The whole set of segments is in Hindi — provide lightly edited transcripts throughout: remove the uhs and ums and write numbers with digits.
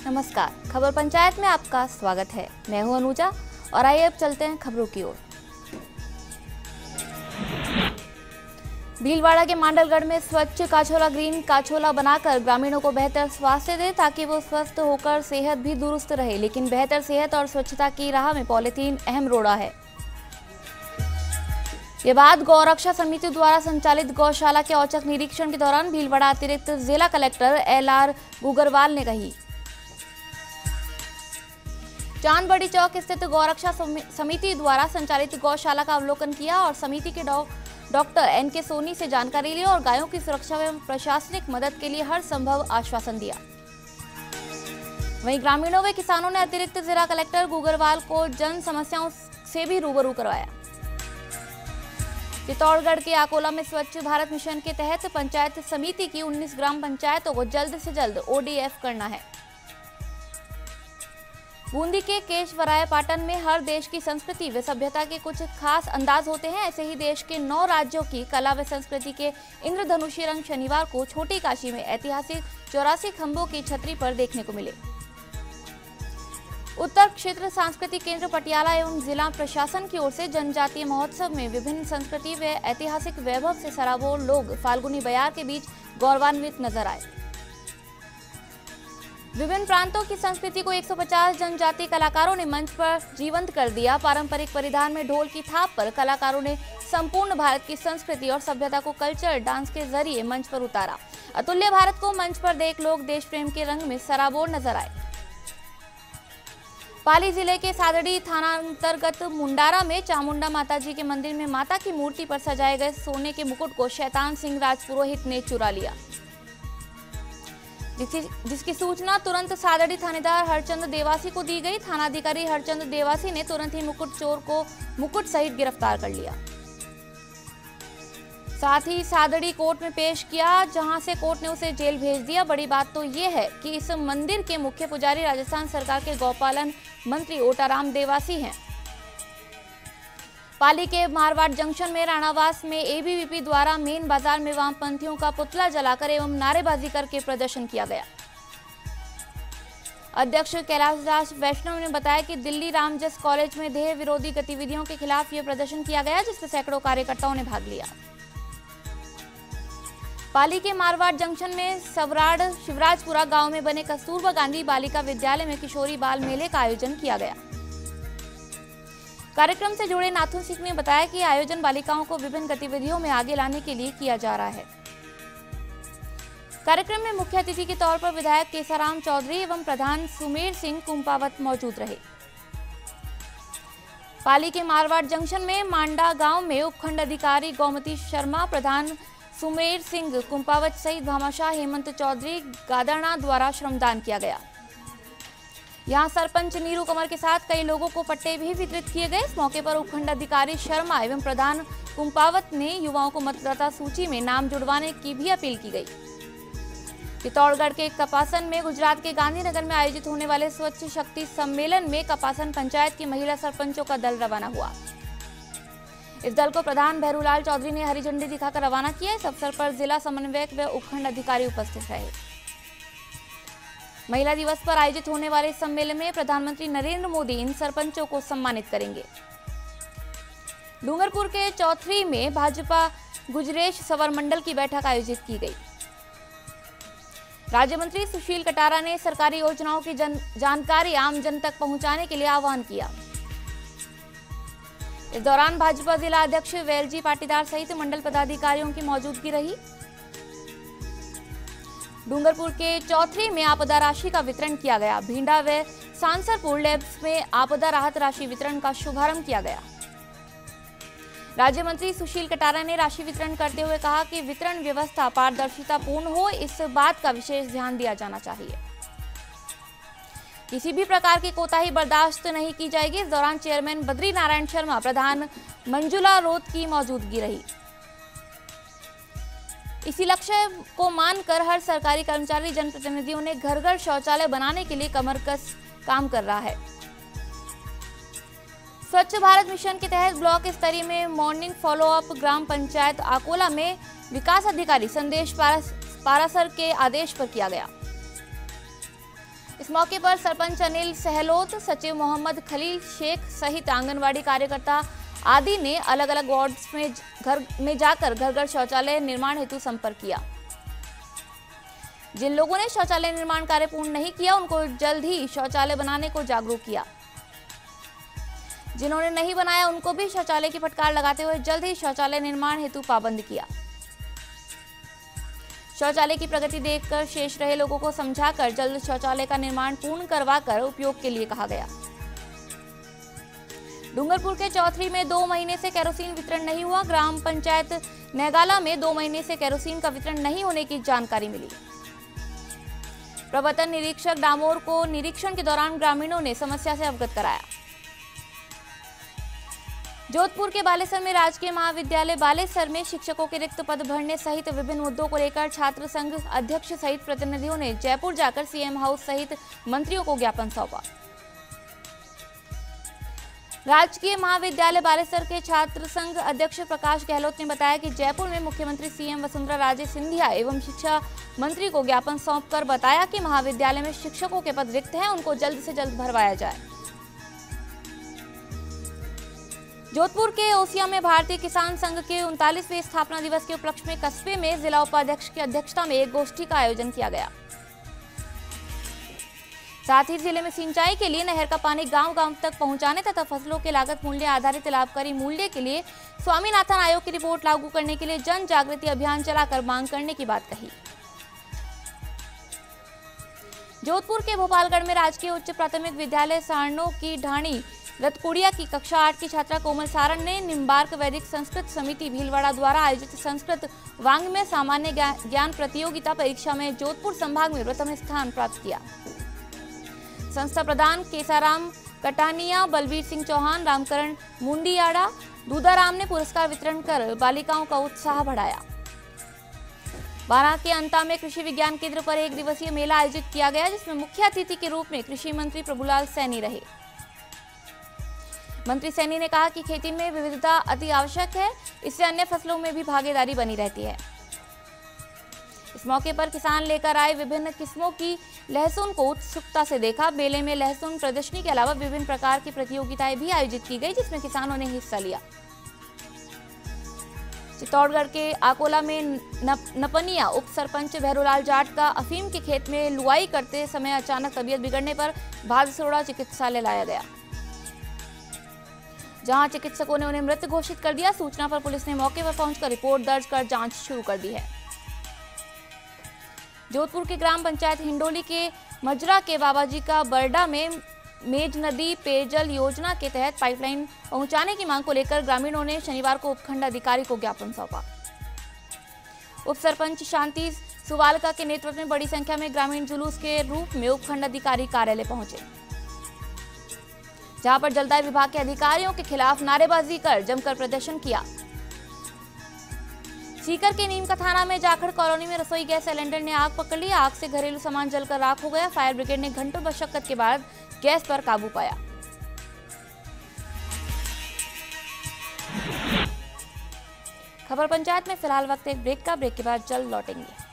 नमस्कार, खबर पंचायत में आपका स्वागत है। मैं हूं अनुजा और आइए अब चलते हैं खबरों की ओर। भीलवाड़ा के मांडलगढ़ में स्वच्छ काछोला ग्रीन काछोला बनाकर ग्रामीणों को बेहतर स्वास्थ्य दे ताकि वो स्वस्थ होकर सेहत भी दुरुस्त रहे। लेकिन बेहतर सेहत और स्वच्छता की राह में पॉलीथीन अहम रोड़ा है। ये बात गौरक्षा समिति द्वारा संचालित गौशाला के औचक निरीक्षण के दौरान भीलवाड़ा अतिरिक्त जिला कलेक्टर LR गुगरवाल ने कही। चांदबड़ी चौक स्थित गौरक्षा समिति द्वारा संचालित गौशाला का अवलोकन किया और समिति के डॉक्टर NK सोनी से जानकारी ली और गायों की सुरक्षा एवं प्रशासनिक मदद के लिए हर संभव आश्वासन दिया। वहीं ग्रामीणों व किसानों ने अतिरिक्त जिला कलेक्टर गुगरवाल को जन समस्याओं से भी रूबरू करवाया। चित्तौड़गढ़ के आकोला में स्वच्छ भारत मिशन के तहत पंचायत समिति की 19 ग्राम पंचायतों को जल्द से जल्द ODF करना है। बूंदी के केशवराय पाटन में हर देश की संस्कृति व सभ्यता के कुछ खास अंदाज होते हैं। ऐसे ही देश के 9 राज्यों की कला व संस्कृति के इंद्रधनुषी रंग शनिवार को छोटी काशी में ऐतिहासिक 84 खंभों की छतरी पर देखने को मिले। उत्तर क्षेत्र सांस्कृतिक केंद्र पटियाला एवं जिला प्रशासन की ओर से जनजातीय महोत्सव में विभिन्न संस्कृति व ऐतिहासिक वैभव से सराबोर लोग फाल्गुनी बयार के बीच गौरवान्वित नजर आए। विभिन्न प्रांतों की संस्कृति को 150 जनजातीय कलाकारों ने मंच पर जीवंत कर दिया। पारंपरिक परिधान में ढोल की थाप पर कलाकारों ने संपूर्ण भारत की संस्कृति और सभ्यता को कल्चर डांस के जरिए मंच पर उतारा। अतुल्य भारत को मंच पर देख लोग देश प्रेम के रंग में सराबोर नजर आए। पाली जिले के सादड़ी थाना अंतर्गत मुंडारा में चामुंडा माता जी के मंदिर में माता की मूर्ति पर सजाए गए सोने के मुकुट को शैतान सिंह राजपुरोहित ने चुरा लिया, जिसकी सूचना तुरंत सादड़ी थानेदार हरचंद देवासी को दी गई। थानाधिकारी हरचंद देवासी ने तुरंत ही मुकुट चोर को मुकुट सहित गिरफ्तार कर लिया। साथ ही सादड़ी कोर्ट में पेश किया, जहां से कोर्ट ने उसे जेल भेज दिया। बड़ी बात तो ये है कि इस मंदिर के मुख्य पुजारी राजस्थान सरकार के गौपालन मंत्री ओटाराम देवासी हैं। पाली के मारवाड़ जंक्शन में राणावास में ABVP द्वारा मेन बाजार में वामपंथियों का पुतला जलाकर एवं नारेबाजी करके प्रदर्शन किया गया। अध्यक्ष कैलाश दास वैष्णव ने बताया कि दिल्ली रामजस कॉलेज में देह विरोधी गतिविधियों के खिलाफ यह प्रदर्शन किया गया, जिसमें सैकड़ों कार्यकर्ताओं ने भाग लिया। पाली के मारवाड़ जंक्शन में सवराड़ शिवराजपुरा गांव में बने कस्तूरबा गांधी बालिका विद्यालय में किशोरी बाल मेले का आयोजन किया गया। कार्यक्रम से जुड़े नाथुन सिंह ने बताया कि आयोजन बालिकाओं को विभिन्न गतिविधियों में आगे लाने के लिए किया जा रहा है। कार्यक्रम में मुख्य अतिथि के तौर पर विधायक केसाराम चौधरी एवं प्रधान सुमेर सिंह कुंपावत मौजूद रहे। पाली के मारवाड़ जंक्शन में मांडा गांव में उपखंड अधिकारी गौमती शर्मा, प्रधान सुमेर सिंह कुंपावत सहित भामाशाह हेमंत चौधरी गादरना द्वारा श्रमदान किया गया। यहां सरपंच नीरू कमर के साथ कई लोगों को पट्टे भी वितरित किए गए। इस मौके पर उपखंड अधिकारी शर्मा एवं प्रधान कुंपावत ने युवाओं को मतदाता सूची में नाम जुड़वाने की भी अपील की गई। चित्तौड़गढ़ के कपासन में गुजरात के गांधीनगर में आयोजित होने वाले स्वच्छ शक्ति सम्मेलन में कपासन पंचायत की महिला सरपंचों का दल रवाना हुआ। इस दल को प्रधान भैरूलाल चौधरी ने हरी झंडी दिखाकर रवाना किया। इस अवसर पर जिला समन्वयक व उपखंड अधिकारी उपस्थित रहे। महिला दिवस पर आयोजित होने वाले इस सम्मेलन में प्रधानमंत्री नरेंद्र मोदी इन सरपंचों को सम्मानित करेंगे। डूंगरपुर के चौथरी में भाजपा गुजरेश सवर मंडल की बैठक आयोजित की गई। राज्य मंत्री सुशील कटारा ने सरकारी योजनाओं की जानकारी आम जन तक पहुंचाने के लिए आह्वान किया। इस दौरान भाजपा जिला अध्यक्ष वेलजी पाटीदार सहित मंडल पदाधिकारियों की मौजूदगी रही। डूंगरपुर के चौथरी में आपदा राशि का वितरण किया गया। भींडा व सांसरपुर लैब्स में आपदा राहत राशि वितरण का शुभारंभ किया गया। राज्य मंत्री सुशील कटारा ने राशि वितरण करते हुए कहा कि वितरण व्यवस्था पारदर्शिता पूर्ण हो, इस बात का विशेष ध्यान दिया जाना चाहिए। किसी भी प्रकार की कोताही बर्दाश्त नहीं की जाएगी। इस दौरान चेयरमैन बद्री नारायण शर्मा, प्रधान मंजुला रोत की मौजूदगी रही। इसी लक्ष्य को मानकर हर सरकारी कर्मचारी जनप्रतिनिधियों ने घर घर शौचालय बनाने के लिए कमर कस काम कर रहा है। स्वच्छ भारत मिशन के तहत ब्लॉक स्तरीय में मॉर्निंग फॉलोअप ग्राम पंचायत आकोला में विकास अधिकारी संदेश पारासर के आदेश पर किया गया। इस मौके पर सरपंच अनिल सहलोत, सचिव मोहम्मद खलील शेख सहित आंगनवाड़ी कार्यकर्ता आदि ने अलग अलग वार्ड्स में घर में जाकर घर घर शौचालय निर्माण हेतु संपर्क किया। जिन लोगों ने शौचालय निर्माण कार्य पूर्ण नहीं किया उनको जल्द ही शौचालय बनाने को जागरूक किया। जिन्होंने नहीं बनाया उनको भी शौचालय की फटकार लगाते हुए जल्द ही शौचालय निर्माण हेतु पाबंद किया। शौचालय की प्रगति देखकर शेष रहे लोगों को समझाकर जल्द शौचालय का निर्माण पूर्ण करवाकर उपयोग के लिए कहा गया। डूंगरपुर के चौथरी में 2 महीने से केरोसिन वितरण नहीं हुआ। ग्राम पंचायत नेगाला में 2 महीने से केरोसिन का वितरण नहीं होने की जानकारी मिली। प्रवर्तन निरीक्षक डामोर को निरीक्षण के दौरान ग्रामीणों ने समस्या से अवगत कराया। जोधपुर के बालेसर में राजकीय महाविद्यालय बालेसर में शिक्षकों के रिक्त पद भरने सहित विभिन्न मुद्दों को लेकर छात्र संघ अध्यक्ष सहित प्रतिनिधियों ने जयपुर जाकर सीएम हाउस सहित मंत्रियों को ज्ञापन सौंपा। राजकीय महाविद्यालय बालेसर के छात्र संघ अध्यक्ष प्रकाश गहलोत ने बताया कि जयपुर में मुख्यमंत्री सीएम वसुंधरा राजे सिंधिया एवं शिक्षा मंत्री को ज्ञापन सौंपकर बताया कि महाविद्यालय में शिक्षकों के पद रिक्त हैं, उनको जल्द से जल्द भरवाया जाए। जोधपुर के ओसिया में भारतीय किसान संघ के 39वें स्थापना दिवस के उपलक्ष्य में कस्बे में जिला उपाध्यक्ष की अध्यक्षता में एक गोष्ठी का आयोजन किया गया। साथ ही जिले में सिंचाई के लिए नहर का पानी गांव-गांव तक पहुंचाने तथा फसलों के लागत मूल्य आधारित लाभकारी मूल्य के लिए स्वामीनाथन आयोग की रिपोर्ट लागू करने के लिए जन जागृति अभियान चलाकर मांग करने की बात कही। जोधपुर के भोपालगढ़ में राजकीय उच्च प्राथमिक विद्यालय सारणों की ढाणी रतकुड़िया की कक्षा 8 की छात्रा कोमल सारण ने निम्बार्क वैदिक संस्कृत समिति भीलवाड़ा द्वारा आयोजित संस्कृत वाङ्मय सामान्य ज्ञान प्रतियोगिता परीक्षा में जोधपुर संभाग में प्रथम स्थान प्राप्त किया। संस्था प्रधान केसाराम कटानिया, बलबीर सिंह चौहान, रामकरण मुंडियाड़ा, दूधाराम ने पुरस्कार वितरण कर बालिकाओं का उत्साह बढ़ाया। बारां के अंता में कृषि विज्ञान केंद्र पर 1 दिवसीय मेला आयोजित किया गया, जिसमें मुख्य अतिथि के रूप में कृषि मंत्री प्रभुलाल सैनी रहे। मंत्री सैनी ने कहा कि खेती में विविधता अति आवश्यक है, इससे अन्य फसलों में भी भागीदारी बनी रहती है। इस मौके पर किसान लेकर आए विभिन्न किस्मों की लहसुन को उत्सुकता से देखा। मेले में लहसुन प्रदर्शनी के अलावा विभिन्न प्रकार की प्रतियोगिताएं भी आयोजित की गई, जिसमें किसानों ने हिस्सा लिया। चित्तौड़गढ़ के आकोला में नपनिया उप सरपंच भैरूलाल जाट का अफीम के खेत में लुआई करते समय अचानक तबीयत बिगड़ने पर भादसोड़ा चिकित्सालय लाया गया, जहां चिकित्सकों ने उन्हें मृत घोषित कर दिया। सूचना पर पुलिस ने मौके पर पहुंचकर रिपोर्ट दर्ज कर जांच शुरू कर दी है। जोधपुर के ग्राम पंचायत हिंडोली के मजरा के बाबाजी का बरडा में मेज नदी पेयजल योजना के तहत पाइपलाइन पहुंचाने की मांग को लेकर ग्रामीणों ने शनिवार को उपखंड अधिकारी को ज्ञापन सौंपा। उप सरपंच शांति सुवालका के नेतृत्व में बड़ी संख्या में ग्रामीण जुलूस के रूप में उपखंड अधिकारी कार्यालय पहुंचे, जहां पर जलदाय विभाग के अधिकारियों के खिलाफ नारेबाजी कर जमकर प्रदर्शन किया। सीकर के नीम का थाना में जाखड़ कॉलोनी में रसोई गैस सिलेंडर ने आग पकड़ ली। आग से घरेलू सामान जलकर राख हो गया। फायर ब्रिगेड ने घंटों मशक्कत के बाद गैस पर काबू पाया। खबर पंचायत में फिलहाल वक्त एक ब्रेक का। ब्रेक के बाद जल्द लौटेंगे।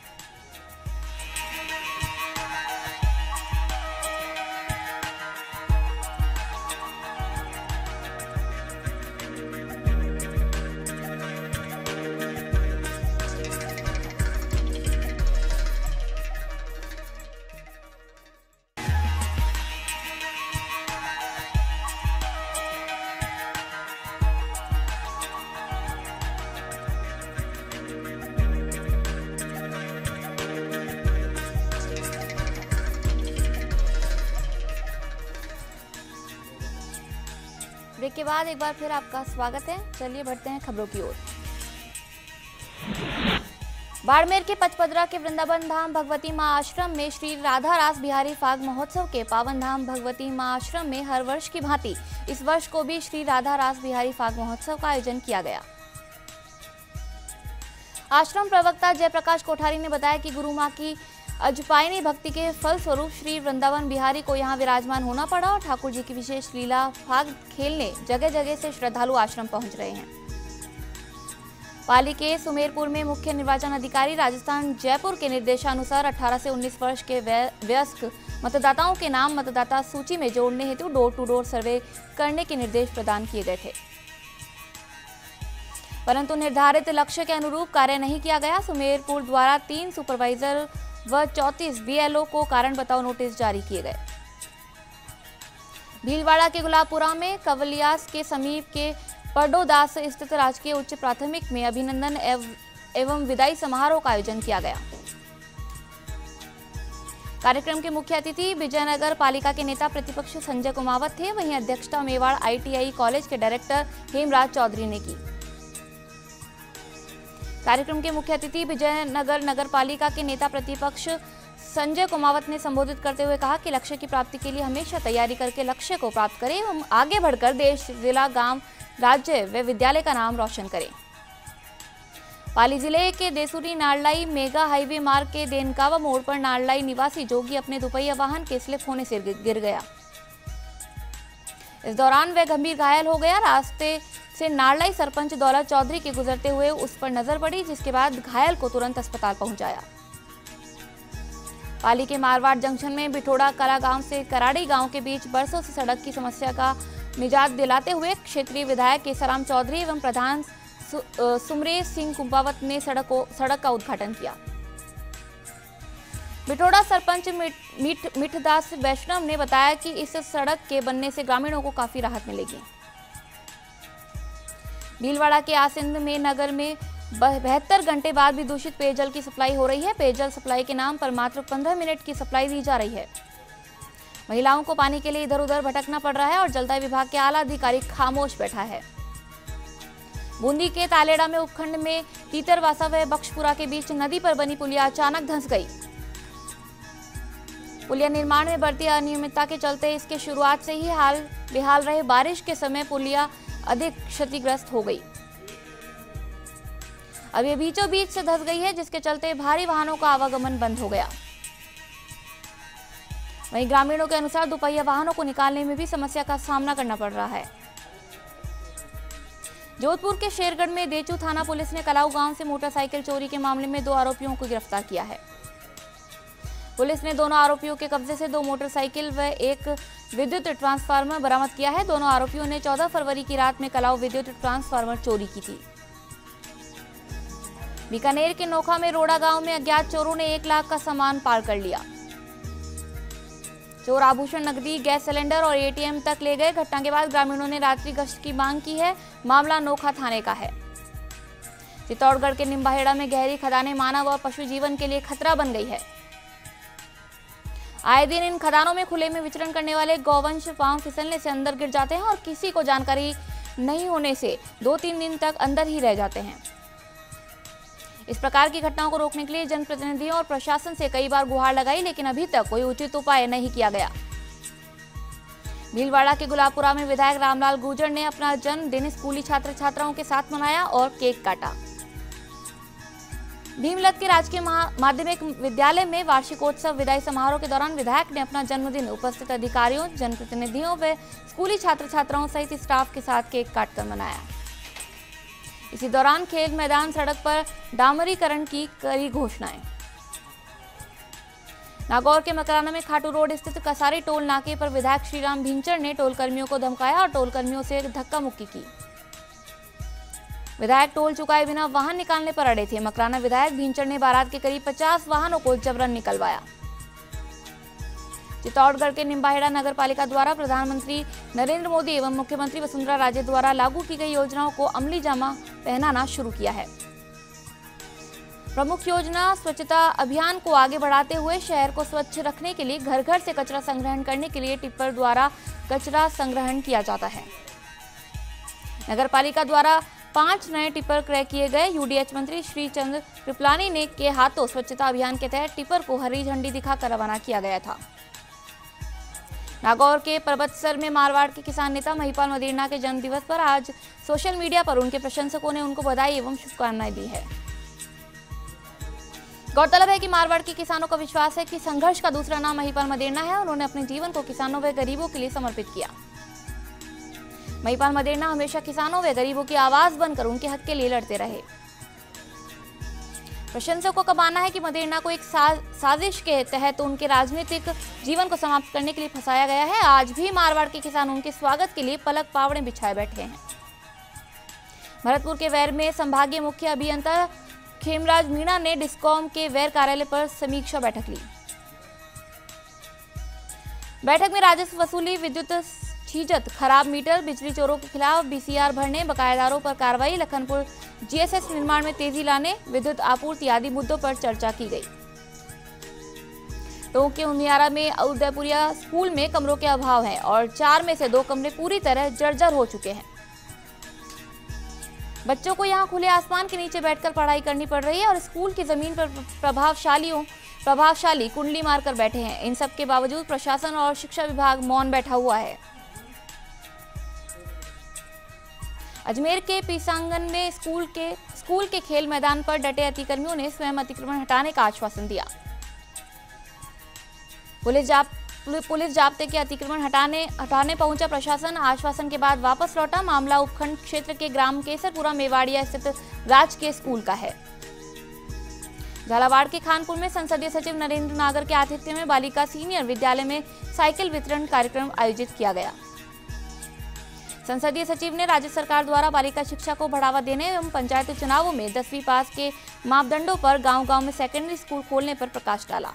ब्रेक के बाद एक बार फिर आपका स्वागत है। चलिए बढ़ते हैं खबरों की ओर। बाड़मेर के पचपदरा के वृंदावन धाम भगवती मां आश्रम में श्री राधा रास बिहारी फाग महोत्सव के पावन धाम भगवती मां आश्रम में हर वर्ष की भांति इस वर्ष को भी श्री राधा रास बिहारी फाग महोत्सव का आयोजन किया गया। आश्रम प्रवक्ता जयप्रकाश कोठारी ने बताया कि गुरु मां की अजपायनी भक्ति के फल स्वरूप श्री वृंदावन बिहारी को यहाँ विराजमान होना पड़ा और ठाकुर जी की विशेष लीला फाग खेलने जगह जगह से श्रद्धालु आश्रम पहुंच रहे हैं। पाली के सुमेरपुर में मुख्य निर्वाचन अधिकारी राजस्थान जयपुर के निर्देशानुसार 18 से 19 वर्ष के वयस्क मतदाताओं के नाम मतदाता सूची में जोड़ने हेतु डोर टू डोर सर्वे करने के निर्देश प्रदान किए गए थे, परंतु निर्धारित लक्ष्य के अनुरूप कार्य नहीं किया गया। सुमेरपुर द्वारा 3 सुपरवाइजर व 34 BLO को कारण बताओ नोटिस जारी किए गए। भीलवाड़ा के गुलाबपुरा में कवलियास के समीप के परडोदास स्थित राजकीय उच्च प्राथमिक में अभिनंदन एवं विदाई समारोह का आयोजन किया गया। कार्यक्रम के मुख्य अतिथि विजयनगर पालिका के नेता प्रतिपक्ष संजय कुमावत थे। वहीं अध्यक्षता मेवाड़ ITI कॉलेज के डायरेक्टर हेमराज चौधरी ने की। कार्यक्रम के मुख्य अतिथि विजयनगर नगर पालिका के नेता प्रतिपक्ष संजय कुमावत ने संबोधित करते हुए कहा कि लक्ष्य की प्राप्ति के लिए हमेशा तैयारी करके लक्ष्य को प्राप्त करें एवं आगे बढ़कर देश, जिला, गांव, राज्य व विद्यालय का नाम रोशन करें। पाली जिले के देसुरी नारलाई मेगा हाईवे मार्ग के देनकावा मोड़ पर नारलाई निवासी जोगी अपने दुपहिया वाहन के स्लिप होने से गिर गया। इस दौरान वह गंभीर घायल हो गया। रास्ते से नारलाई सरपंच दौलत चौधरी के गुजरते हुए उस पर नजर पड़ी, जिसके बाद घायल को तुरंत अस्पताल पहुंचाया। पाली के मारवाड़ जंक्शन में बिठोड़ा कला गांव से कराड़ी गांव के बीच बरसों से सड़क की समस्या का निजात दिलाते हुए क्षेत्रीय विधायक केसराम चौधरी एवं प्रधान सुमरेश सिंह कुंपावत ने सड़क का उद्घाटन किया। बिठोड़ा सरपंच मिठदास वैष्णव ने बताया कि इस सड़क के बनने से ग्रामीणों को काफी राहत मिलेगी। भीलवाड़ा के आसिंद में नगर में 72 घंटे बाद भी दूषित पेयजल की सप्लाई हो रही है। पेयजल सप्लाई के नाम पर मात्र 15 मिनट की सप्लाई दी जा रही है। महिलाओं को पानी के लिए इधर उधर भटकना पड़ रहा है और जलदाय विभाग के आला अधिकारी खामोश बैठा है। बूंदी के तालेड़ा में उपखंड में तीतरवासा व बख्शपुरा के बीच नदी पर बनी पुलिया अचानक धंस गई। पुलिया निर्माण में बढ़ती अनियमितता के चलते इसके शुरुआत से ही हाल बेहाल रहे। बारिश के समय पुलिया अधिक क्षतिग्रस्त हो गई। अब ये बीचों बीच से धंस गई है, जिसके चलते भारी वाहनों का आवागमन बंद हो गया। वहीं ग्रामीणों के अनुसार दोपहिया वाहनों को निकालने में भी समस्या का सामना करना पड़ रहा है। जोधपुर के शेरगढ़ में देचू थाना पुलिस ने कलाऊ गांव से मोटरसाइकिल चोरी के मामले में 2 आरोपियों को गिरफ्तार किया है। पुलिस ने दोनों आरोपियों के कब्जे से 2 मोटरसाइकिल व 1 विद्युत ट्रांसफार्मर बरामद किया है। दोनों आरोपियों ने 14 फरवरी की रात में कलाऊ विद्युत ट्रांसफार्मर चोरी की थी। बीकानेर के नोखा में रोड़ा गांव में अज्ञात चोरों ने 1 लाख का सामान पार कर लिया। चोर आभूषण, नकदी, गैस सिलेंडर और ATM तक ले गए। घटना के बाद ग्रामीणों ने रात्रि गश्त की मांग की है। मामला नोखा थाने का है। चित्तौड़गढ़ के निम्बाहेड़ा में गहरी खदानें मानव और पशु जीवन के लिए खतरा बन गई है। आए दिन इन खदानों में खुले में विचरण करने वाले गौवंश पांव फिसलने से अंदर गिर जाते हैं और किसी को जानकारी नहीं होने से 2-3 दिन तक अंदर ही रह जाते हैं। इस प्रकार की घटनाओं को रोकने के लिए जनप्रतिनिधियों और प्रशासन से कई बार गुहार लगाई, लेकिन अभी तक कोई उचित उपाय नहीं किया गया। भीलवाड़ा के गुलाबपुरा में विधायक रामलाल गुर्जर ने अपना जन्मदिन स्कूली छात्र छात्राओं के साथ मनाया और केक काटा। भीमलत के राजकीय माध्यमिक विद्यालय में वार्षिकोत्सव विदाई समारोह के दौरान विधायक ने अपना जन्मदिन उपस्थित अधिकारियों, जनप्रतिनिधियों व स्कूली छात्र छात्राओं सहित स्टाफ के साथ केक काटकर मनाया। इसी दौरान खेल मैदान, सड़क पर डामरीकरण की करी घोषणाएं। नागौर के मकराना में खाटू रोड स्थित कसारी टोल नाके पर विधायक श्रीराम भींचर ने टोल कर्मियों को धमकाया और टोल कर्मियों से धक्का मुक्की की। विधायक टोल चुकाए बिना वाहन निकालने पर अड़े थे। मकराना विधायक भींचर ने बारात के करीब 50 वाहनों को जबरन निकलवाया। चित्तौड़गढ़ के निम्बाहेड़ा नगर पालिका द्वारा प्रधानमंत्री नरेंद्र मोदी एवं मुख्यमंत्री वसुंधरा राजे द्वारा लागू की गई योजनाओं को अमली जामा पहनाना शुरू किया है। प्रमुख योजना स्वच्छता अभियान को आगे बढ़ाते हुए शहर को स्वच्छ रखने के लिए घर घर से कचरा संग्रहण करने के लिए टिप्पर द्वारा कचरा संग्रहण किया जाता है। नगर पालिका द्वारा 5 नए टिप्पर क्रय किए गए। UDH मंत्री श्री चंद्र कृपलानी ने के हाथों स्वच्छता अभियान के तहत टिप्पर को हरी झंडी दिखाकर रवाना किया गया था। नागौर के परबतसर में मारवाड़ के किसान नेता महिपाल मदेरणा के जन्मदिवस पर आज सोशल मीडिया पर उनके प्रशंसकों ने उनको बधाई एवं शुभकामनाएं दी है। गौरतलब है कि मारवाड़ के किसानों का विश्वास है कि संघर्ष का दूसरा नाम महिपाल मदेरणा है। उन्होंने अपने जीवन को किसानों व गरीबों के लिए समर्पित किया। महिपाल मदेरणा हमेशा किसानों व गरीबों की आवाज बनकर उनके हक के लिए लड़ते रहे। प्रशंसकों का मानना है कि मदेरणा को एक साजिश के तहत उनके राजनीतिक जीवन को समाप्त करने के लिए फंसाया गया है। आज भी मारवाड़ के किसान उनके स्वागत के लिए पलक पावड़े बिछाए बैठे हैं। भरतपुर के वैर में संभागीय मुख्य अभियंता खेमराज मीणा ने डिस्कॉम के वैर कार्यालय पर समीक्षा बैठक ली। बैठक में राजस्व वसूली, विद्युत छीजत, खराब मीटर, बिजली चोरों के खिलाफ बीसीआर भरने, बकायेदारों पर कार्रवाई, लखनपुर जीएसएस निर्माण में तेजी लाने, विद्युत आपूर्ति आदि मुद्दों पर चर्चा की गई। टोंक के उमियारा में उदयपुरिया स्कूल में कमरों के अभाव है और 4 में से 2 कमरे पूरी तरह जर्जर हो चुके हैं। बच्चों को यहां खुले आसमान के नीचे बैठकर पढ़ाई करनी पड़ रही है और स्कूल की जमीन पर प्रभावशाली कुंडली मारकर बैठे हैं। इन सब के बावजूद प्रशासन और शिक्षा विभाग मौन बैठा हुआ है। अजमेर के पीसांगन में स्कूल के खेल मैदान पर डटे अतिक्रमियों ने स्वयं अतिक्रमण हटाने का आश्वासन दिया। पुलिस जाब्ते के अतिक्रमण हटाने पहुंचा प्रशासन आश्वासन के बाद वापस लौटा। मामला उपखंड क्षेत्र के ग्राम केसरपुरा मेवाड़िया स्थित राजकीय स्कूल का है। झालावाड़ के खानपुर में संसदीय सचिव नरेंद्र नागर के आतिथ्य में बालिका सीनियर विद्यालय में साइकिल वितरण कार्यक्रम आयोजित किया गया। संसदीय सचिव ने राज्य सरकार द्वारा बालिका शिक्षा को बढ़ावा देने एवं पंचायत चुनावों में 10वीं पास के मापदंडों पर गांव-गांव में सेकेंडरी स्कूल खोलने पर प्रकाश डाला।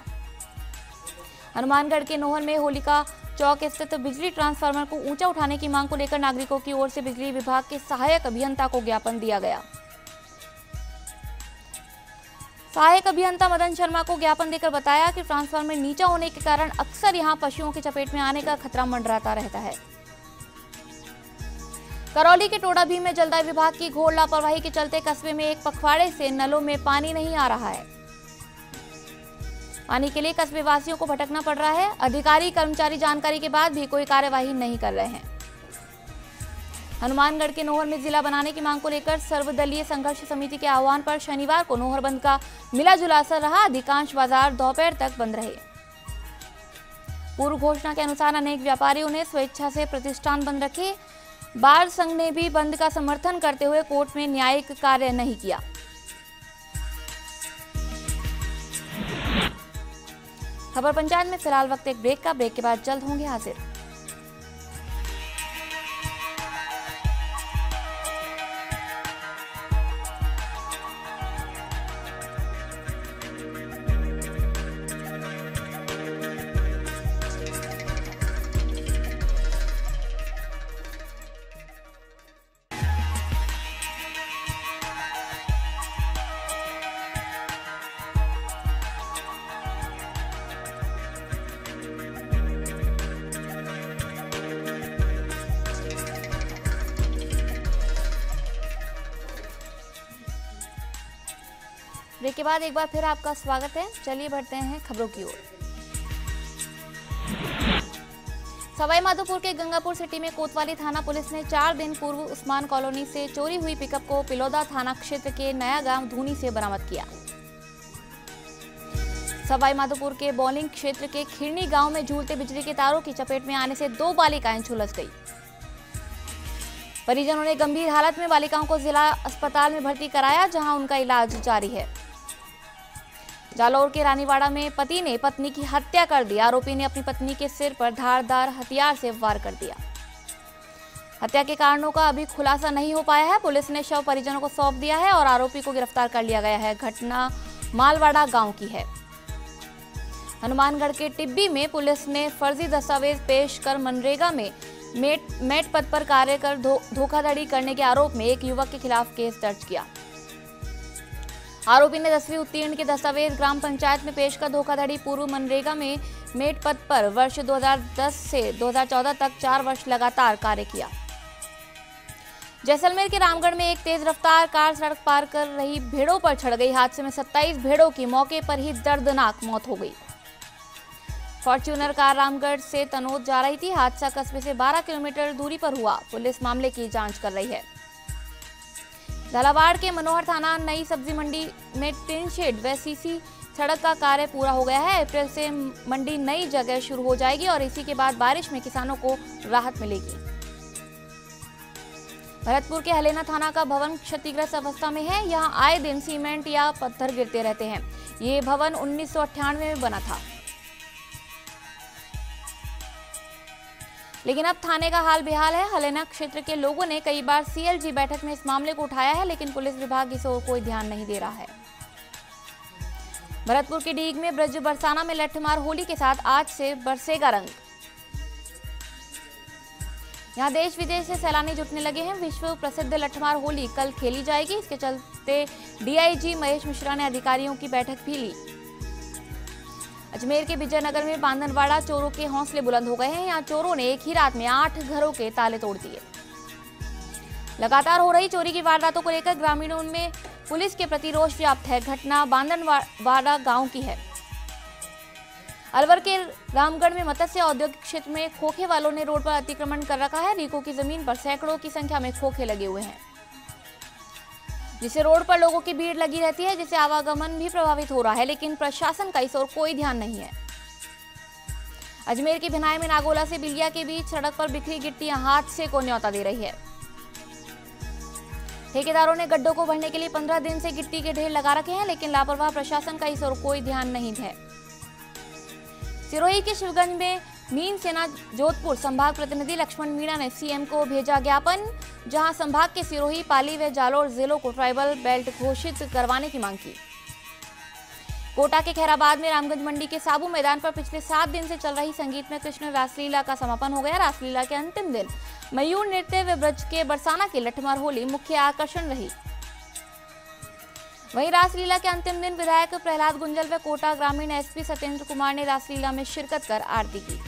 हनुमानगढ़ के नोहर में होलिका चौक स्थित बिजली ट्रांसफार्मर को ऊंचा उठाने की मांग को लेकर नागरिकों की ओर से बिजली विभाग के सहायक अभियंता को ज्ञापन दिया गया। सहायक अभियंता मदन शर्मा को ज्ञापन देकर बताया कि ट्रांसफार्मर नीचा होने के कारण अक्सर यहां पशुओं की चपेट में आने का खतरा मंडराता रहता है। करौली के टोडाभीम में जलदाय विभाग की घोर लापरवाही के चलते कस्बे में एक पखवाड़े से नलों में पानी नहीं आ रहा है। पानी के लिए कस्बे वासियों को भटकना पड़ रहा है। अधिकारी कर्मचारी जानकारी के बाद भी कोई कार्यवाही नहीं कर रहे हैं। हनुमानगढ़ के नोहर में जिला बनाने की मांग को लेकर सर्वदलीय संघर्ष समिति के आह्वान पर शनिवार को नोहर बंद का मिला जुला असर रहा। अधिकांश बाजार दोपहर तक बंद रहे। पूर्व घोषणा के अनुसार अनेक व्यापारियों ने स्वेच्छा से प्रतिष्ठान बंद रखे। बार संघ ने भी बंद का समर्थन करते हुए कोर्ट में न्यायिक कार्य नहीं किया। खबर पंचायत में फिलहाल वक्त एक ब्रेक का। ब्रेक के बाद जल्द होंगे हाजिर। ब्रेक के बाद एक बार फिर आपका स्वागत है। चलिए बढ़ते हैं खबरों की ओर। सवाई माधोपुर के गंगापुर सिटी में कोतवाली थाना पुलिस ने 4 दिन पूर्व उस्मान कॉलोनी से चोरी हुई पिकअप को पिलोदा थाना क्षेत्र के नया गांव धूनी से बरामद किया। सवाई माधोपुर के बौलिंग क्षेत्र के खिरनी गांव में झूलते बिजली के तारों की चपेट में आने से 2 बालिकाएं झुलस गई। परिजनों ने गंभीर हालत में बालिकाओं को जिला अस्पताल में भर्ती कराया, जहां उनका इलाज जारी है। जालौर के रानीवाड़ा में पति ने पत्नी की हत्या कर दी। आरोपी ने अपनी पत्नी के सिर पर धारदार हथियार से वार कर दिया। हत्या के कारणों का अभी खुलासा नहीं हो पाया है। पुलिस ने शव परिजनों को सौंप दिया है और आरोपी को गिरफ्तार कर लिया गया है। घटना मालवाड़ा गांव की है। हनुमानगढ़ के टिब्बी में पुलिस ने फर्जी दस्तावेज पेश कर मनरेगा में मेट पद पर कार्य कर धोखाधड़ी करने के आरोप में एक युवक के खिलाफ केस दर्ज किया। आरोपी ने 10वीं उत्तीर्ण के दस्तावेज ग्राम पंचायत में पेश कर धोखाधड़ी पूर्व मनरेगा में मेट पद पर वर्ष 2010 से 2014 तक 4 वर्ष लगातार कार्य किया। जैसलमेर के रामगढ़ में एक तेज रफ्तार कार सड़क पार कर रही भेड़ों पर चढ़ गई। हादसे में 27 भेड़ों की मौके पर ही दर्दनाक मौत हो गई। फॉर्च्यूनर कार रामगढ़ से तनोद जा रही थी। हादसा कस्बे से 12 किलोमीटर दूरी पर हुआ। पुलिस मामले की जांच कर रही है। झालावाड़ के मनोहर थाना नई सब्जी मंडी में टिन शेड व सीसी सड़क का कार्य पूरा हो गया है। अप्रैल से मंडी नई जगह शुरू हो जाएगी और इसी के बाद बारिश में किसानों को राहत मिलेगी। भरतपुर के हलेना थाना का भवन क्षतिग्रस्त अवस्था में है। यहाँ आए दिन सीमेंट या पत्थर गिरते रहते हैं। ये भवन 1998 में बना था, लेकिन अब थाने का हाल बेहाल है। हलेना क्षेत्र के लोगों ने कई बार सीएलजी बैठक में इस मामले को उठाया है, लेकिन पुलिस विभाग इस ओर कोई ध्यान नहीं दे रहा है। भरतपुर के डीग में ब्रज बरसाना में लठमार होली के साथ आज से बरसेगा रंग। यहाँ देश विदेश से सैलानी जुटने लगे हैं। विश्व प्रसिद्ध लठमार होली कल खेली जाएगी। इसके चलते डीआईजी महेश मिश्रा ने अधिकारियों की बैठक भी ली। अजमेर के विजयनगर में बांधनवाड़ा चोरों के हौसले बुलंद हो गए हैं। यहाँ चोरों ने एक ही रात में 8 घरों के ताले तोड़ दिए। लगातार हो रही चोरी की वारदातों को लेकर ग्रामीणों में पुलिस के प्रति रोष व्याप्त है। घटना बांधनवाड़ा गांव की है। अलवर के रामगढ़ में मत्स्य औद्योगिक क्षेत्र में खोखे वालों ने रोड पर अतिक्रमण कर रखा है। रीको की जमीन पर सैकड़ों की संख्या में खोखे लगे हुए हैं, जिससे रोड पर लोगों की भीड़ लगी रहती है, जिससे आवागमन भी प्रभावित हो रहा है, लेकिन प्रशासन का इस ओर कोई ध्यान नहीं है। अजमेर की भिनाई में नागोला से बिलिया के बीच सड़क पर बिखरी गिट्टी हादसे को न्योता दे रही है। ठेकेदारों ने गड्ढों को भरने के लिए 15 दिन से गिट्टी के ढेर लगा रखे हैं, लेकिन लापरवाह प्रशासन का इस ओर कोई ध्यान नहीं है। सिरोही के शिवगंज में मीन सेना जोधपुर संभाग प्रतिनिधि लक्ष्मण मीणा ने सीएम को भेजा ज्ञापन, जहां संभाग के सिरोही, पाली व जालोर जिलों को ट्राइबल बेल्ट घोषित करवाने की मांग की। कोटा के खैराबाद में रामगंज मंडी के साबू मैदान पर पिछले 7 दिन से चल रही संगीतमय कृष्ण रासलीला का समापन हो गया। रासलीला के अंतिम दिन मयूर नृत्य व ब्रज के बरसाना की लठमार होली मुख्य आकर्षण रही। वहीं रासलीला के अंतिम दिन विधायक प्रहलाद गुंजल व कोटा ग्रामीण एसपी सत्येंद्र कुमार ने रासलीला में शिरकत कर आरती की।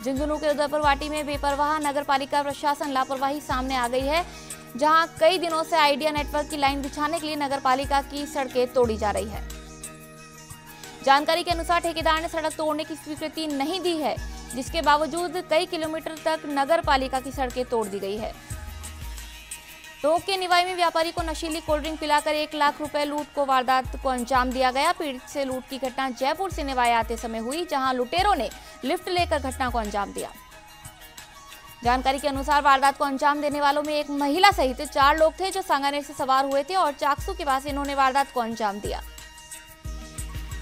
झुंझुनू के उदयपुर वाटी में बेपरवाह नगर पालिका प्रशासन लापरवाही सामने आ गई है, जहां कई दिनों से आइडिया नेटवर्क की लाइन बिछाने के लिए नगर पालिका की सड़कें तोड़ी जा रही है। जानकारी के अनुसार ठेकेदार ने सड़क तोड़ने की स्वीकृति नहीं दी है, जिसके बावजूद कई किलोमीटर तक नगर पालिका की सड़कें तोड़ दी गई है। टोंक के निवाई में व्यापारी को नशीली कोल्ड ड्रिंक पिलाकर 1 लाख रुपए लूट को वारदात को अंजाम दिया गया। पीड़ित से लूट की घटना जयपुर से निवाई आते समय हुई, जहां लुटेरों ने लिफ्ट लेकर घटना को अंजाम दिया। जानकारी के अनुसार वारदात को अंजाम देने वालों में एक महिला सहित 4 लोग थे, जो सांगानेर से सवार हुए थे और चाकसू के पास इन्होंने वारदात को अंजाम दिया।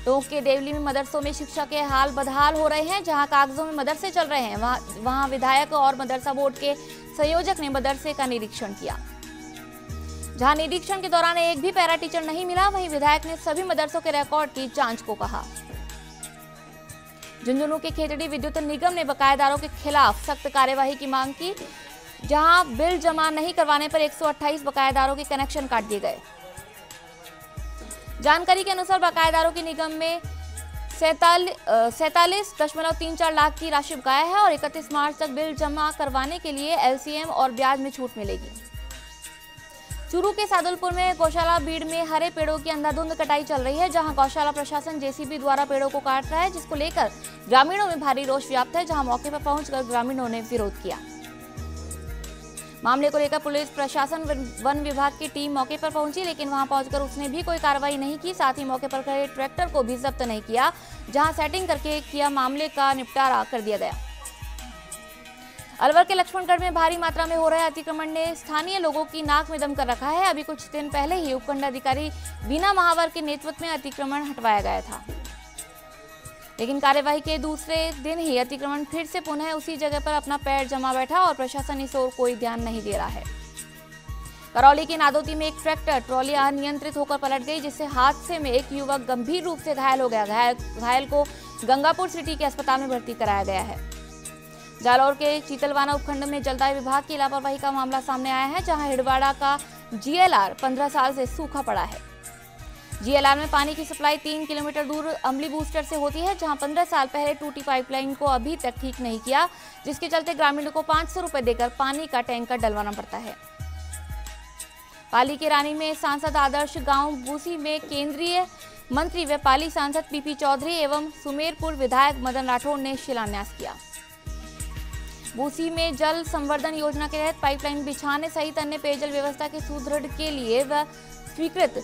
टोंक के देवली में मदरसों में शिक्षा के हाल बदहाल हो रहे हैं। जहां कागजों में मदरसे चल रहे हैं, वहां विधायक और मदरसा बोर्ड के संयोजक ने मदरसे का निरीक्षण किया। जहां निरीक्षण के दौरान एक भी पैरा टीचर नहीं मिला, वहीं विधायक ने सभी मदरसों के रिकॉर्ड की जांच को कहा। झुंझुनू के खेतड़ी विद्युत निगम ने बकायेदारों के खिलाफ सख्त कार्यवाही की मांग की, जहां बिल जमा नहीं करवाने पर 128 बकायेदारों के कनेक्शन काट दिए गए। जानकारी के अनुसार बकायेदारों की निगम में 47.34 लाख की राशि बकाया है और 31 मार्च तक बिल जमा करवाने के लिए एलसीएम और ब्याज में छूट मिलेगी। चूरू के सादुलपुर में गौशाला भीड़ में हरे पेड़ों की अंधाधुंध कटाई चल रही है, जहां गौशाला प्रशासन जेसीबी द्वारा पेड़ों को काट रहा है, जिसको लेकर ग्रामीणों में भारी रोष व्याप्त है। जहां मौके पर पहुंचकर ग्रामीणों ने विरोध किया। मामले को लेकर पुलिस प्रशासन वन विभाग की टीम मौके पर पहुंची, लेकिन वहां पहुंचकर उसने भी कोई कार्रवाई नहीं की। साथ ही मौके पर खड़े ट्रैक्टर को भी जब्त नहीं किया, जहां सेटिंग करके किया मामले का निपटारा कर दिया गया। अलवर के लक्ष्मणगढ़ में भारी मात्रा में हो रहे अतिक्रमण ने स्थानीय लोगों की नाक में दम कर रखा है। अभी कुछ दिन पहले ही उपखंडाधिकारी बीना महावर के नेतृत्व में अतिक्रमण हटवाया गया था, लेकिन कार्यवाही के दूसरे दिन ही अतिक्रमण फिर से पुनः उसी जगह पर अपना पैर जमा बैठा और प्रशासन इस ओर कोई ध्यान नहीं दे रहा है। करौली के नादौती में एक ट्रैक्टर ट्रॉली अनियंत्रित होकर पलट गई, जिससे हादसे में एक युवक गंभीर रूप से घायल हो गया। घायल को गंगापुर सिटी के अस्पताल में भर्ती कराया गया है। जालौर के चीतलवाना उपखंड में जलदाय विभाग की लापरवाही का मामला सामने आया है, जहां हिड़वाड़ा का जीएलआर 15 साल से सूखा पड़ा है। जीएलआर में पानी की सप्लाई 3 किलोमीटर दूर अमली बूस्टर से होती है, जहां 15 साल पहले टूटी पाइपलाइन को अभी तक ठीक नहीं किया, जिसके चलते ग्रामीणों को 500 रुपए देकर पानी का टैंकर डलवाना पड़ता है। पाली के रानी में सांसद आदर्श गांव बूसी में केंद्रीय मंत्री व पाली सांसद पीपी चौधरी एवं सुमेरपुर विधायक मदन राठौड़ ने शिलान्यास किया। बूसी में जल संवर्धन योजना के तहत पाइपलाइन बिछाने सहित अन्य पेयजल व्यवस्था के सुदृढ़ के लिए व स्वीकृत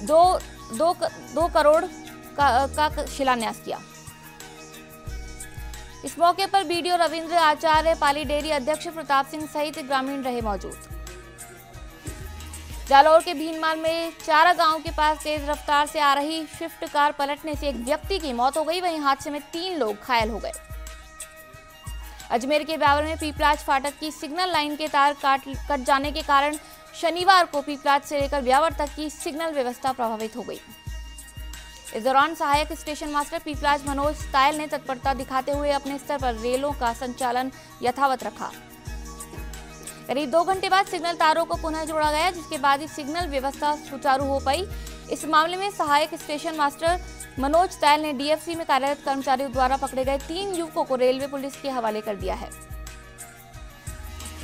2 करोड़ का शिलान्यास किया। इस मौके पर बीडीओ रविंद्र आचार्य, पाली डेयरी अध्यक्ष प्रताप सिंह सहित ग्रामीण रहे मौजूद। जालौर के भीनमाल में चारा गांव के पास तेज रफ्तार से आ रही स्विफ्ट कार पलटने से एक व्यक्ति की मौत हो गई, वहीं हादसे में 3 लोग घायल हो गए। अजमेर के ब्यावर में पीपलाज फाटक की सिग्नल लाइन के तार कट जाने के कारण शनिवार को पीपलाज से लेकर ब्यावर तक की सिग्नल व्यवस्था प्रभावित हो गई। इस दौरान सहायक स्टेशन मास्टर पीपलाज मनोज तायल ने तत्परता दिखाते हुए अपने स्तर पर रेलों का संचालन यथावत रखा। करीब 2 घंटे बाद सिग्नल तारों को पुनः जोड़ा गया, जिसके बाद ही सिग्नल व्यवस्था सुचारू हो पाई। इस मामले में सहायक स्टेशन मास्टर मनोज तायल ने डीएफसी में कार्यरत कर्मचारियों द्वारा पकड़े गए 3 युवकों को रेलवे पुलिस के हवाले कर दिया है।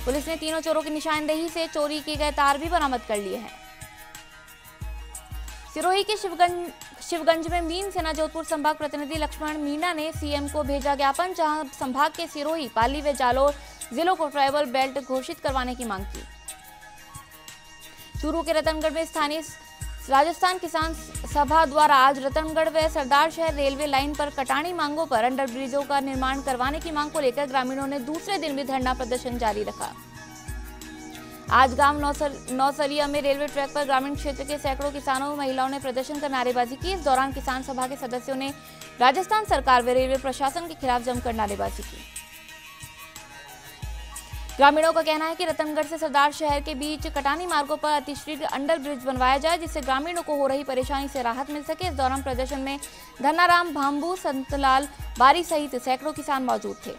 पुलिस ने तीनों चोरों की निशानदेही से चोरी किए गए तार भी बरामद कर लिए हैं। सिरोही के शिवगंज में मीन सेना जोधपुर संभाग प्रतिनिधि लक्ष्मण मीणा ने सीएम को भेजा ज्ञापन, जहां संभाग के सिरोही, पाली व जालौर जिलों को ट्राइबल बेल्ट घोषित करवाने की मांग की। चूरू के रतनगढ़ में स्थानीय राजस्थान किसान सभा द्वारा आज रतनगढ़ व सरदार शहर रेलवे लाइन पर कटानी मांगों पर अंडर ब्रिजों का निर्माण करवाने की मांग को लेकर ग्रामीणों ने दूसरे दिन भी धरना प्रदर्शन जारी रखा। आज गांव नौसरिया में रेलवे ट्रैक पर ग्रामीण क्षेत्र के सैकड़ों किसानों व महिलाओं ने प्रदर्शन कर नारेबाजी की। इस दौरान किसान सभा के सदस्यों ने राजस्थान सरकार व रेलवे प्रशासन के खिलाफ जमकर नारेबाजी की। ग्रामीणों का कहना है कि रतनगढ़ से सरदार शहर के बीच कटानी मार्गों पर अतिशीघ्र अंडर ब्रिज बनवाया जाए, जिससे ग्रामीणों को हो रही परेशानी से राहत मिल सके। इस दौरान प्रदर्शन में धन्नाराम भांबू, संतलाल बारी सहित सैकड़ों किसान मौजूद थे।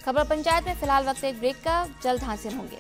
खबर पंचायत में फिलहाल वक्त एक ब्रेक का, जल्द हाजिर होंगे।